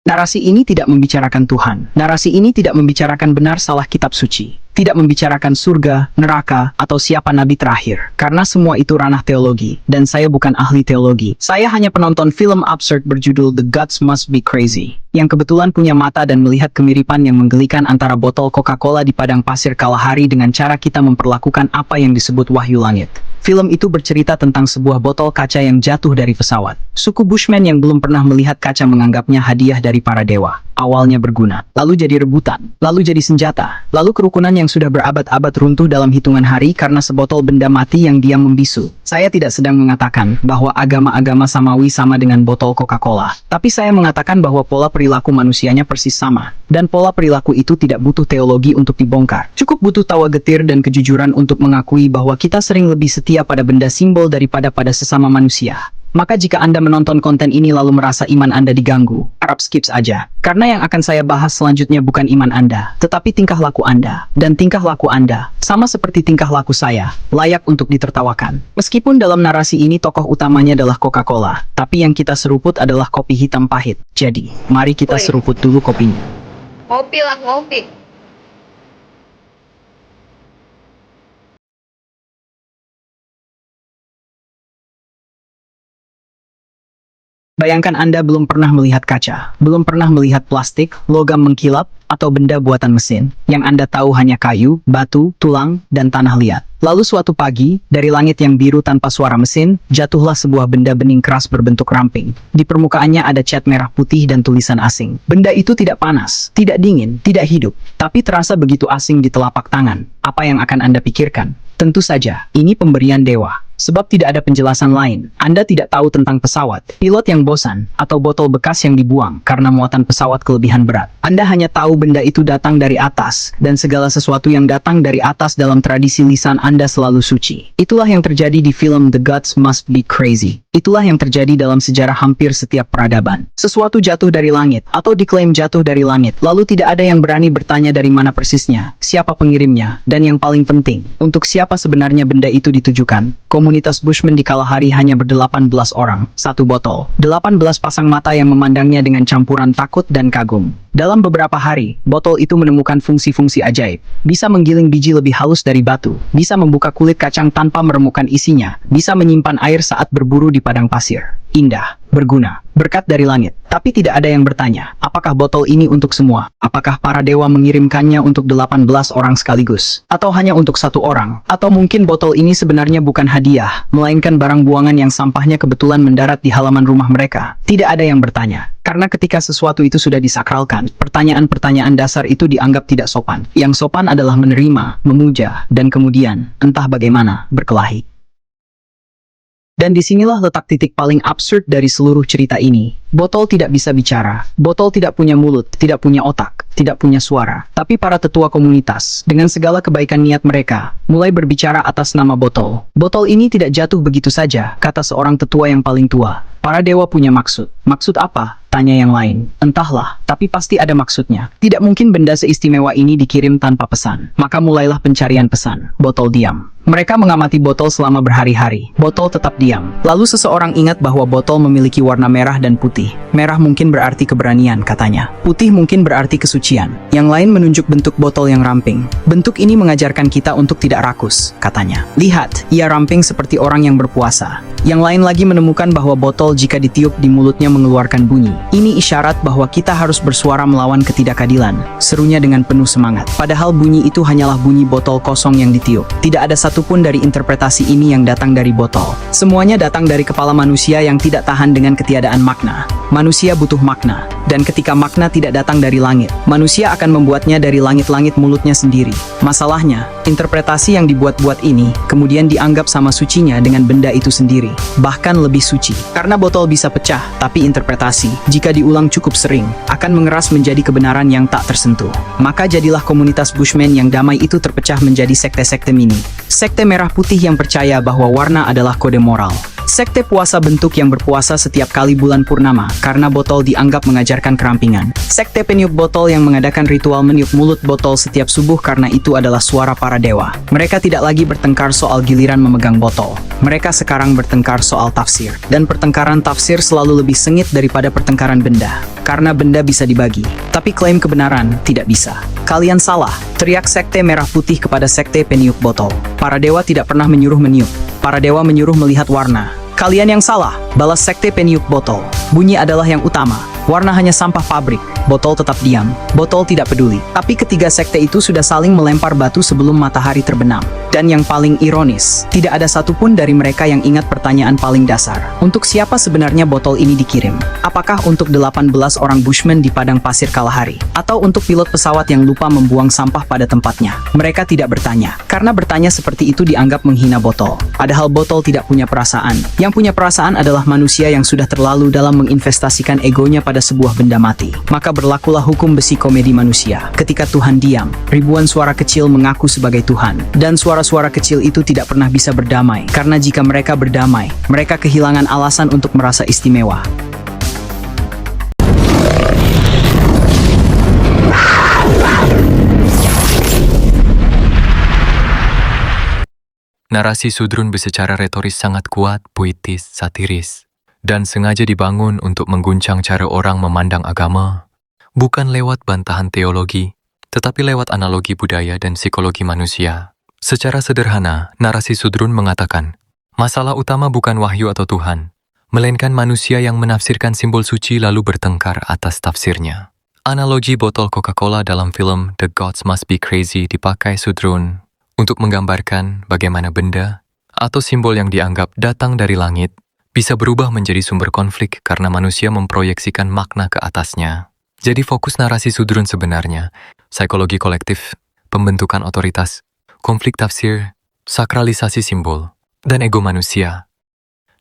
Narasi ini tidak membicarakan Tuhan. Narasi ini tidak membicarakan benar salah kitab suci. Tidak membicarakan surga, neraka, atau siapa nabi terakhir. Karena semua itu ranah teologi, dan saya bukan ahli teologi. Saya hanya penonton film absurd berjudul The Gods Must Be Crazy, yang kebetulan punya mata dan melihat kemiripan yang menggelikan antara botol Coca-Cola di padang pasir Kalahari dengan cara kita memperlakukan apa yang disebut wahyu langit. Film itu bercerita tentang sebuah botol kaca yang jatuh dari pesawat. Suku Bushmen yang belum pernah melihat kaca menganggapnya hadiah dari para dewa. Awalnya berguna, lalu jadi rebutan, lalu jadi senjata, lalu kerukunan yang sudah berabad-abad runtuh dalam hitungan hari karena sebotol benda mati yang diam membisu. Saya tidak sedang mengatakan bahwa agama-agama samawi sama dengan botol Coca-Cola, tapi saya mengatakan bahwa pola perilaku manusianya persis sama, dan pola perilaku itu tidak butuh teologi untuk dibongkar. Cukup butuh tawa getir dan kejujuran untuk mengakui bahwa kita sering lebih setia pada benda simbol daripada pada sesama manusia. Maka jika Anda menonton konten ini lalu merasa iman Anda diganggu, harap skip saja. Karena yang akan saya bahas selanjutnya bukan iman Anda, tetapi tingkah laku Anda. Dan tingkah laku Anda, sama seperti tingkah laku saya, layak untuk ditertawakan. Meskipun dalam narasi ini tokoh utamanya adalah Coca-Cola, tapi yang kita seruput adalah kopi hitam pahit. Jadi, mari kita seruput dulu kopinya. Ngopi lah, ngopi. Bayangkan Anda belum pernah melihat kaca, belum pernah melihat plastik, logam mengkilap, atau benda buatan mesin. Yang Anda tahu hanya kayu, batu, tulang, dan tanah liat. Lalu suatu pagi, dari langit yang biru tanpa suara mesin, jatuhlah sebuah benda bening keras berbentuk ramping. Di permukaannya ada cat merah putih dan tulisan asing. Benda itu tidak panas, tidak dingin, tidak hidup, tapi terasa begitu asing di telapak tangan. Apa yang akan Anda pikirkan? Tentu saja, ini pemberian dewa. Sebab tidak ada penjelasan lain. Anda tidak tahu tentang pesawat, pilot yang bosan, atau botol bekas yang dibuang karena muatan pesawat kelebihan berat. Anda hanya tahu benda itu datang dari atas, dan segala sesuatu yang datang dari atas dalam tradisi lisan Anda selalu suci. Itulah yang terjadi di film The Gods Must Be Crazy. Itulah yang terjadi dalam sejarah hampir setiap peradaban. Sesuatu jatuh dari langit, atau diklaim jatuh dari langit, lalu tidak ada yang berani bertanya dari mana persisnya, siapa pengirimnya, dan yang paling penting, untuk siapa sebenarnya benda itu ditujukan. Komunitas Bushmen di Kalahari hanya ber-18 orang, satu botol, 18 pasang mata yang memandangnya dengan campuran takut dan kagum. Dalam beberapa hari, botol itu menemukan fungsi-fungsi ajaib. Bisa menggiling biji lebih halus dari batu, bisa membuka kulit kacang tanpa meremukkan isinya, bisa menyimpan air saat berburu di padang pasir. Indah, berguna, berkat dari langit. Tapi tidak ada yang bertanya, apakah botol ini untuk semua? Apakah para dewa mengirimkannya untuk 18 orang sekaligus? Atau hanya untuk satu orang? Atau mungkin botol ini sebenarnya bukan hadiah, melainkan barang buangan yang sampahnya kebetulan mendarat di halaman rumah mereka? Tidak ada yang bertanya. Karena ketika sesuatu itu sudah disakralkan, pertanyaan-pertanyaan dasar itu dianggap tidak sopan. Yang sopan adalah menerima, memuja, dan kemudian, entah bagaimana, berkelahi. Dan disinilah letak titik paling absurd dari seluruh cerita ini. Botol tidak bisa bicara, botol tidak punya mulut, tidak punya otak, tidak punya suara. Tapi para tetua komunitas, dengan segala kebaikan niat mereka, mulai berbicara atas nama botol. Botol ini tidak jatuh begitu saja, kata seorang tetua yang paling tua. Para dewa punya maksud. Maksud apa? Tanya yang lain. Entahlah, tapi pasti ada maksudnya. Tidak mungkin benda seistimewa ini dikirim tanpa pesan. Maka mulailah pencarian pesan. Botol diam. Mereka mengamati botol selama berhari-hari. Botol tetap diam. Lalu seseorang ingat bahwa botol memiliki warna merah dan putih. Merah mungkin berarti keberanian, katanya. Putih mungkin berarti kesucian. Yang lain menunjuk bentuk botol yang ramping. Bentuk ini mengajarkan kita untuk tidak rakus, katanya. Lihat, ia ramping seperti orang yang berpuasa. Yang lain lagi menemukan bahwa botol jika ditiup di mulutnya mengeluarkan bunyi. Ini isyarat bahwa kita harus bersuara melawan ketidakadilan, serunya dengan penuh semangat. Padahal bunyi itu hanyalah bunyi botol kosong yang ditiup. Tidak ada satupun dari interpretasi ini yang datang dari botol. Semuanya datang dari kepala manusia yang tidak tahan dengan ketiadaan makna. Manusia butuh makna, dan ketika makna tidak datang dari langit, manusia akan membuatnya dari langit-langit mulutnya sendiri. Masalahnya, interpretasi yang dibuat-buat ini kemudian dianggap sama sucinya dengan benda itu sendiri, bahkan lebih suci. Karena botol bisa pecah, tapi interpretasi, jika diulang cukup sering, akan mengeras menjadi kebenaran yang tak tersentuh. Maka jadilah komunitas Bushmen yang damai itu terpecah menjadi sekte-sekte mini. Sekte merah putih yang percaya bahwa warna adalah kode moral. Sekte puasa bentuk yang berpuasa setiap kali bulan purnama karena botol dianggap mengajarkan kerampingan. Sekte peniup botol yang mengadakan ritual meniup mulut botol setiap subuh karena itu adalah suara para dewa. Mereka tidak lagi bertengkar soal giliran memegang botol. Mereka sekarang bertengkar soal tafsir. Dan pertengkaran tafsir selalu lebih sengit daripada pertengkaran benda. karena benda bisa dibagi, tapi klaim kebenaran tidak bisa. Kalian salah, teriak sekte merah putih kepada sekte peniup botol. Para dewa tidak pernah menyuruh meniup. Para dewa menyuruh melihat warna. Kalian yang salah, balas sekte peniup botol. Bunyi adalah yang utama. Warna hanya sampah pabrik. Botol tetap diam. Botol tidak peduli. Tapi ketiga sekte itu sudah saling melempar batu sebelum matahari terbenam. Dan yang paling ironis, tidak ada satupun dari mereka yang ingat pertanyaan paling dasar. Untuk siapa sebenarnya botol ini dikirim? Apakah untuk 18 orang bushman di padang pasir Kalahari? Atau untuk pilot pesawat yang lupa membuang sampah pada tempatnya? Mereka tidak bertanya. Karena bertanya seperti itu dianggap menghina botol. Padahal botol tidak punya perasaan. Yang punya perasaan adalah manusia yang sudah terlalu dalam menginvestasikan egonya pada sebuah benda mati. Maka berlakulah hukum besi komedi manusia. Ketika Tuhan diam, ribuan suara kecil mengaku sebagai Tuhan. Dan suara-suara kecil itu tidak pernah bisa berdamai. Karena jika mereka berdamai, mereka kehilangan alasan untuk merasa istimewa. Narasi Sudrun secara retoris sangat kuat, puitis, satiris, dan sengaja dibangun untuk mengguncang cara orang memandang agama, bukan lewat bantahan teologi, tetapi lewat analogi budaya dan psikologi manusia. Secara sederhana, narasi Sudrun mengatakan, masalah utama bukan wahyu atau Tuhan, melainkan manusia yang menafsirkan simbol suci lalu bertengkar atas tafsirnya. Analogi botol Coca-Cola dalam film The Gods Must Be Crazy dipakai Sudrun untuk menggambarkan bagaimana benda atau simbol yang dianggap datang dari langit bisa berubah menjadi sumber konflik karena manusia memproyeksikan makna ke atasnya. Jadi fokus narasi Sudrun sebenarnya, psikologi kolektif, pembentukan otoritas, konflik tafsir, sakralisasi simbol, dan ego manusia.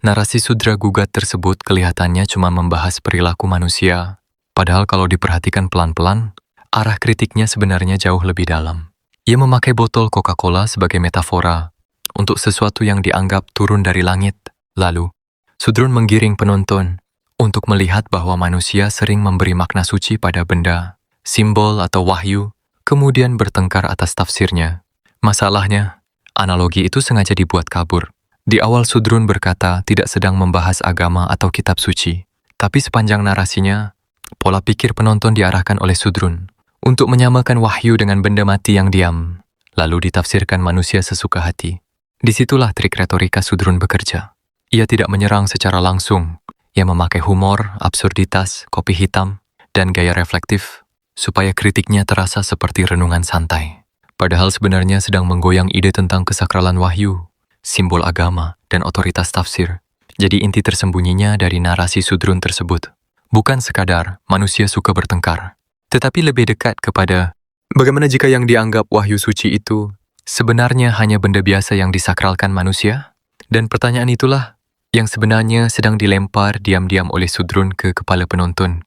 Narasi Sudra Gugat tersebut kelihatannya cuma membahas perilaku manusia, padahal kalau diperhatikan pelan-pelan, arah kritiknya sebenarnya jauh lebih dalam. Ia memakai botol Coca-Cola sebagai metafora untuk sesuatu yang dianggap turun dari langit. Lalu, Sudrun menggiring penonton untuk melihat bahwa manusia sering memberi makna suci pada benda, simbol atau wahyu, kemudian bertengkar atas tafsirnya. Masalahnya, analogi itu sengaja dibuat kabur. Di awal Sudrun berkata tidak sedang membahas agama atau kitab suci, tapi sepanjang narasinya, pola pikir penonton diarahkan oleh Sudrun untuk menyamakan wahyu dengan benda mati yang diam, lalu ditafsirkan manusia sesuka hati. Disitulah trik retorika Sudrun bekerja. Ia tidak menyerang secara langsung. Ia memakai humor, absurditas, kopi hitam, dan gaya reflektif, supaya kritiknya terasa seperti renungan santai. Padahal sebenarnya sedang menggoyang ide tentang kesakralan wahyu, simbol agama, dan otoritas tafsir. Jadi inti tersembunyinya dari narasi Sudrun tersebut bukan sekadar manusia suka bertengkar, tetapi lebih dekat kepada bagaimana jika yang dianggap wahyu suci itu sebenarnya hanya benda biasa yang disakralkan manusia? Dan pertanyaan itulah yang sebenarnya sedang dilempar diam-diam oleh Sudrun ke kepala penonton.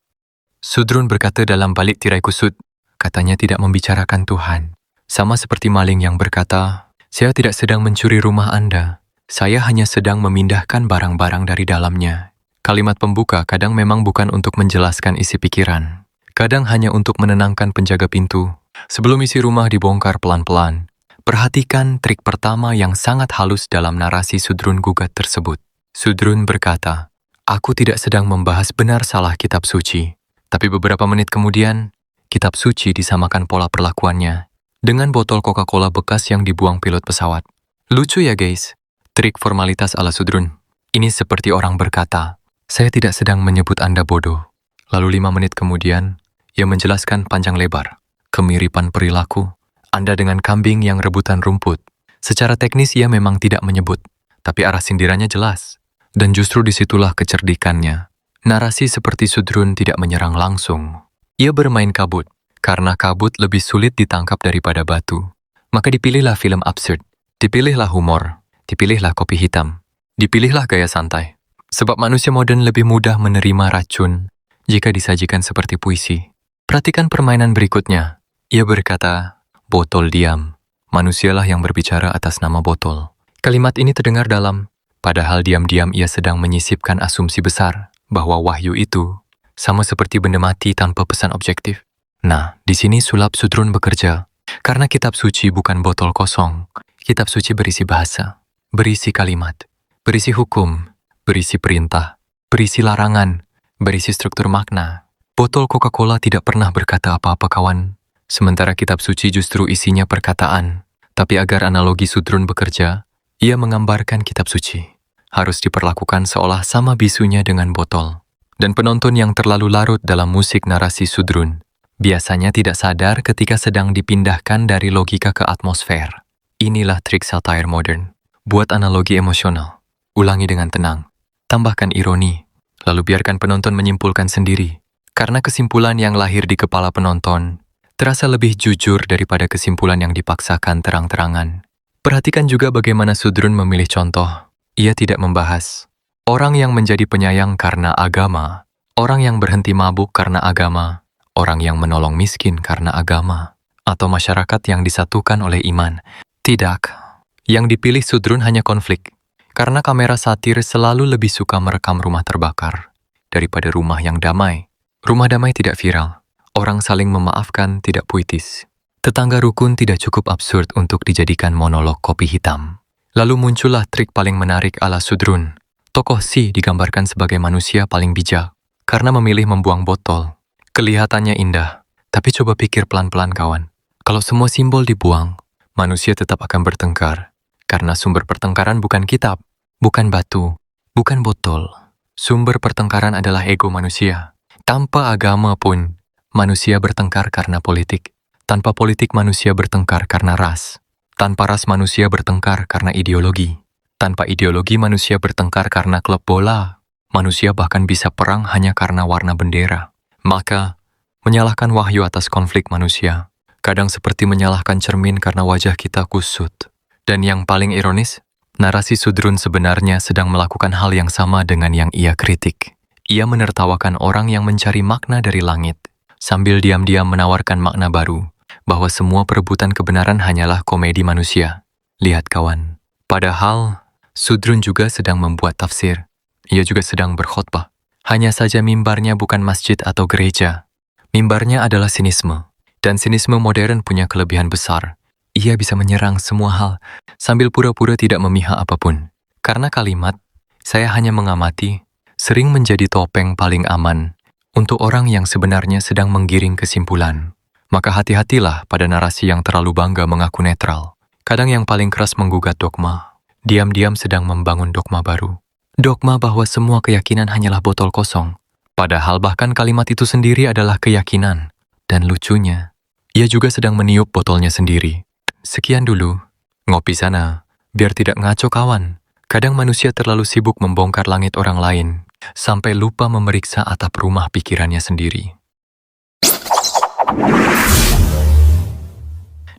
Sudrun berkata dalam balik tirai kusut, katanya tidak membicarakan Tuhan. Sama seperti maling yang berkata, saya tidak sedang mencuri rumah Anda, saya hanya sedang memindahkan barang-barang dari dalamnya. Kalimat pembuka kadang memang bukan untuk menjelaskan isi pikiran. Kadang hanya untuk menenangkan penjaga pintu. Sebelum isi rumah dibongkar pelan-pelan, perhatikan trik pertama yang sangat halus dalam narasi Sudrun Gugat tersebut. Sudrun berkata, aku tidak sedang membahas benar salah kitab suci, tapi beberapa menit kemudian, kitab suci disamakan pola perlakuannya dengan botol Coca-Cola bekas yang dibuang pilot pesawat. Lucu ya guys, trik formalitas ala Sudrun. Ini seperti orang berkata, saya tidak sedang menyebut Anda bodoh. Lalu 5 menit kemudian, ia menjelaskan panjang lebar, kemiripan perilaku, Anda dengan kambing yang rebutan rumput. Secara teknis ia memang tidak menyebut, tapi arah sindirannya jelas. Dan justru disitulah kecerdikannya. Narasi seperti Sudrun tidak menyerang langsung. Ia bermain kabut, karena kabut lebih sulit ditangkap daripada batu. Maka dipilihlah film absurd, dipilihlah humor, dipilihlah kopi hitam, dipilihlah gaya santai. Sebab manusia modern lebih mudah menerima racun jika disajikan seperti puisi. Perhatikan permainan berikutnya. Ia berkata, botol diam. Manusialah yang berbicara atas nama botol. Kalimat ini terdengar dalam, padahal diam-diam ia sedang menyisipkan asumsi besar bahwa wahyu itu sama seperti benda mati tanpa pesan objektif. Nah, di sini sulap Sudrun bekerja. Karena kitab suci bukan botol kosong. Kitab suci berisi bahasa, berisi kalimat, berisi hukum, berisi perintah, berisi larangan, berisi struktur makna. Botol Coca-Cola tidak pernah berkata apa-apa kawan, sementara kitab suci justru isinya perkataan. Tapi agar analogi Sudrun bekerja, ia menggambarkan kitab suci harus diperlakukan seolah sama bisunya dengan botol. Dan penonton yang terlalu larut dalam musik narasi Sudrun biasanya tidak sadar ketika sedang dipindahkan dari logika ke atmosfer. Inilah trik satire modern. Buat analogi emosional, ulangi dengan tenang, tambahkan ironi, lalu biarkan penonton menyimpulkan sendiri. Karena kesimpulan yang lahir di kepala penonton terasa lebih jujur daripada kesimpulan yang dipaksakan terang-terangan. Perhatikan juga bagaimana Sudrun memilih contoh. Ia tidak membahas orang yang menjadi penyayang karena agama, orang yang berhenti mabuk karena agama, orang yang menolong miskin karena agama, atau masyarakat yang disatukan oleh iman. Tidak. Yang dipilih Sudrun hanya konflik, karena kamera satir selalu lebih suka merekam rumah terbakar daripada rumah yang damai. Rumah damai tidak viral, orang saling memaafkan tidak puitis. Tetangga rukun tidak cukup absurd untuk dijadikan monolog kopi hitam. Lalu muncullah trik paling menarik ala Sudrun. Tokoh Si digambarkan sebagai manusia paling bijak, karena memilih membuang botol. Kelihatannya indah, tapi coba pikir pelan-pelan kawan. Kalau semua simbol dibuang, manusia tetap akan bertengkar. Karena sumber pertengkaran bukan kitab, bukan batu, bukan botol. Sumber pertengkaran adalah ego manusia. Tanpa agama pun, manusia bertengkar karena politik. Tanpa politik manusia bertengkar karena ras. Tanpa ras manusia bertengkar karena ideologi. Tanpa ideologi manusia bertengkar karena klub bola. Manusia bahkan bisa perang hanya karena warna bendera. Maka, menyalahkan wahyu atas konflik manusia kadang seperti menyalahkan cermin karena wajah kita kusut. Dan yang paling ironis, narasi Sudrun sebenarnya sedang melakukan hal yang sama dengan yang ia kritik. Ia menertawakan orang yang mencari makna dari langit, sambil diam-diam menawarkan makna baru, bahwa semua perebutan kebenaran hanyalah komedi manusia. Lihat kawan, padahal Sudrun juga sedang membuat tafsir. Ia juga sedang berkhotbah. Hanya saja mimbarnya bukan masjid atau gereja. Mimbarnya adalah sinisme. Dan sinisme modern punya kelebihan besar. Ia bisa menyerang semua hal, sambil pura-pura tidak memihak apapun. Karena kalimat, saya hanya mengamati, sering menjadi topeng paling aman untuk orang yang sebenarnya sedang menggiring kesimpulan. Maka hati-hatilah pada narasi yang terlalu bangga mengaku netral. Kadang yang paling keras menggugat dogma, diam-diam sedang membangun dogma baru. Dogma bahwa semua keyakinan hanyalah botol kosong. Padahal bahkan kalimat itu sendiri adalah keyakinan. Dan lucunya, ia juga sedang meniup botolnya sendiri. Sekian dulu, ngopi sana, biar tidak ngaco kawan. Kadang manusia terlalu sibuk membongkar langit orang lain, sampai lupa memeriksa atap rumah pikirannya sendiri.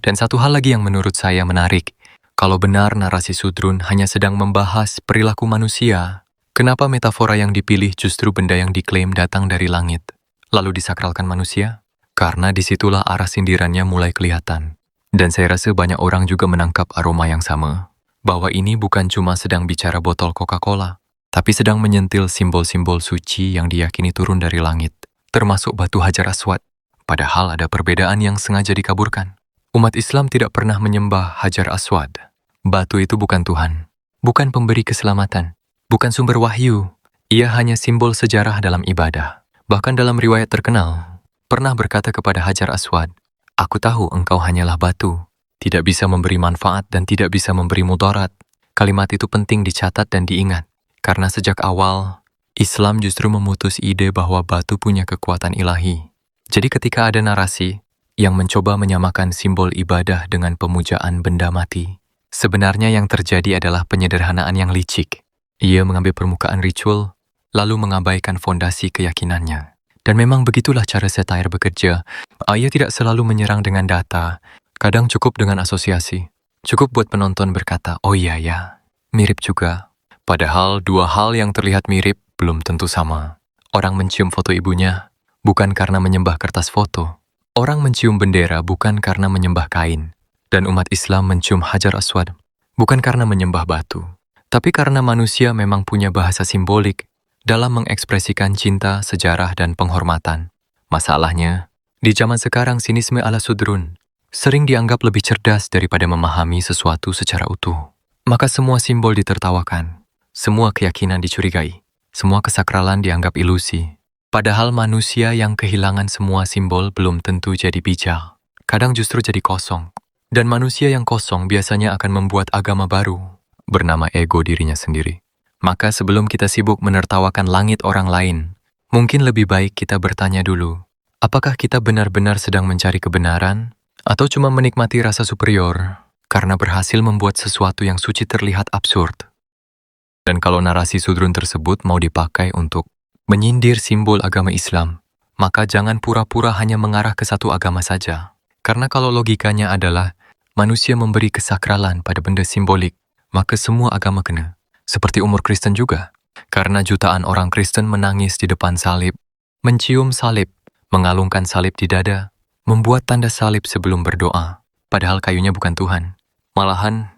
Dan satu hal lagi yang menurut saya menarik, kalau benar narasi Sudrun hanya sedang membahas perilaku manusia, kenapa metafora yang dipilih justru benda yang diklaim datang dari langit, lalu disakralkan manusia? Karena disitulah arah sindirannya mulai kelihatan. Dan saya rasa banyak orang juga menangkap aroma yang sama, bahwa ini bukan cuma sedang bicara botol Coca-Cola, tapi sedang menyentil simbol-simbol suci yang diyakini turun dari langit, termasuk batu Hajar Aswad. Padahal ada perbedaan yang sengaja dikaburkan. Umat Islam tidak pernah menyembah Hajar Aswad. Batu itu bukan Tuhan, bukan pemberi keselamatan, bukan sumber wahyu. Ia hanya simbol sejarah dalam ibadah. Bahkan dalam riwayat terkenal, pernah berkata kepada Hajar Aswad, "Aku tahu engkau hanyalah batu, tidak bisa memberi manfaat dan tidak bisa memberi mudarat." Kalimat itu penting dicatat dan diingat, karena sejak awal, Islam justru memutus ide bahwa batu punya kekuatan ilahi. Jadi ketika ada narasi yang mencoba menyamakan simbol ibadah dengan pemujaan benda mati, sebenarnya yang terjadi adalah penyederhanaan yang licik. Ia mengambil permukaan ritual, lalu mengabaikan fondasi keyakinannya. Dan memang begitulah cara satire bekerja. Ia tidak selalu menyerang dengan data, kadang cukup dengan asosiasi. Cukup buat penonton berkata, oh iya ya, mirip juga. Padahal dua hal yang terlihat mirip belum tentu sama. Orang mencium foto ibunya bukan karena menyembah kertas foto. Orang mencium bendera bukan karena menyembah kain. Dan umat Islam mencium Hajar Aswad bukan karena menyembah batu, tapi karena manusia memang punya bahasa simbolik dalam mengekspresikan cinta, sejarah, dan penghormatan. Masalahnya, di zaman sekarang sinisme ala Sudrun sering dianggap lebih cerdas daripada memahami sesuatu secara utuh. Maka semua simbol ditertawakan, semua keyakinan dicurigai, semua kesakralan dianggap ilusi. Padahal manusia yang kehilangan semua simbol belum tentu jadi bijak. Kadang justru jadi kosong. Dan manusia yang kosong biasanya akan membuat agama baru, bernama ego dirinya sendiri. Maka sebelum kita sibuk menertawakan langit orang lain, mungkin lebih baik kita bertanya dulu, apakah kita benar-benar sedang mencari kebenaran, atau cuma menikmati rasa superior, karena berhasil membuat sesuatu yang suci terlihat absurd. Dan kalau narasi Sudrun tersebut mau dipakai untuk menyindir simbol agama Islam, maka jangan pura-pura hanya mengarah ke satu agama saja. Karena kalau logikanya adalah manusia memberi kesakralan pada benda simbolik, maka semua agama kena. Seperti umat Kristen juga. Karena jutaan orang Kristen menangis di depan salib, mencium salib, mengalungkan salib di dada, membuat tanda salib sebelum berdoa. Padahal kayunya bukan Tuhan. Malahan,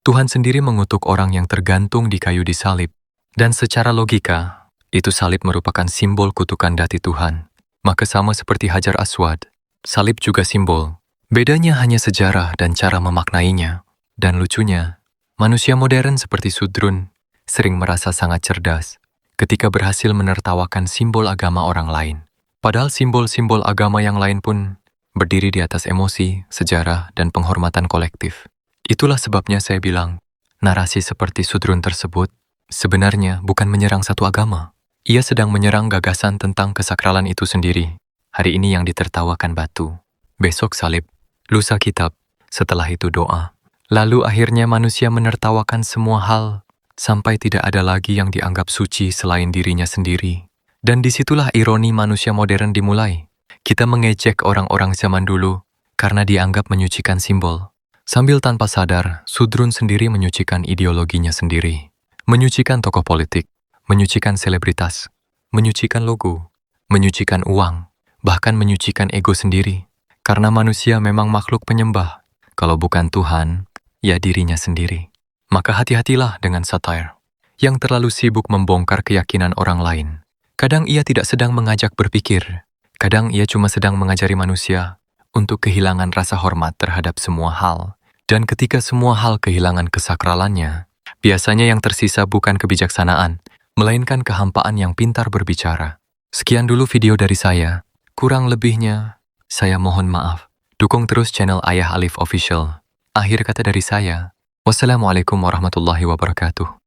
Tuhan sendiri mengutuk orang yang tergantung di kayu di salib. Dan secara logika, itu salib merupakan simbol kutukan dati Tuhan. Maka sama seperti Hajar Aswad, salib juga simbol. Bedanya hanya sejarah dan cara memaknainya. Dan lucunya, manusia modern seperti Sudrun sering merasa sangat cerdas ketika berhasil menertawakan simbol agama orang lain. Padahal simbol-simbol agama yang lain pun berdiri di atas emosi, sejarah, dan penghormatan kolektif. Itulah sebabnya saya bilang, narasi seperti Sudrun tersebut sebenarnya bukan menyerang satu agama. Ia sedang menyerang gagasan tentang kesakralan itu sendiri. Hari ini yang ditertawakan batu, besok salib, lusa kitab, setelah itu doa. Lalu akhirnya manusia menertawakan semua hal, sampai tidak ada lagi yang dianggap suci selain dirinya sendiri. Dan disitulah ironi manusia modern dimulai. Kita mengejek orang-orang zaman dulu, karena dianggap menyucikan simbol. Sambil tanpa sadar, Sudrun sendiri menyucikan ideologinya sendiri. Menyucikan tokoh politik, menyucikan selebritas, menyucikan logo, menyucikan uang, bahkan menyucikan ego sendiri. Karena manusia memang makhluk penyembah. Kalau bukan Tuhan, ya dirinya sendiri. Maka hati-hatilah dengan satire, yang terlalu sibuk membongkar keyakinan orang lain. Kadang ia tidak sedang mengajak berpikir, kadang ia cuma sedang mengajari manusia untuk kehilangan rasa hormat terhadap semua hal. Dan ketika semua hal kehilangan kesakralannya, biasanya yang tersisa bukan kebijaksanaan, melainkan kehampaan yang pintar berbicara. Sekian dulu video dari saya. Kurang lebihnya, saya mohon maaf. Dukung terus channel Ayah Alif Official. Akhir kata dari saya, wassalamualaikum warahmatullahi wabarakatuh.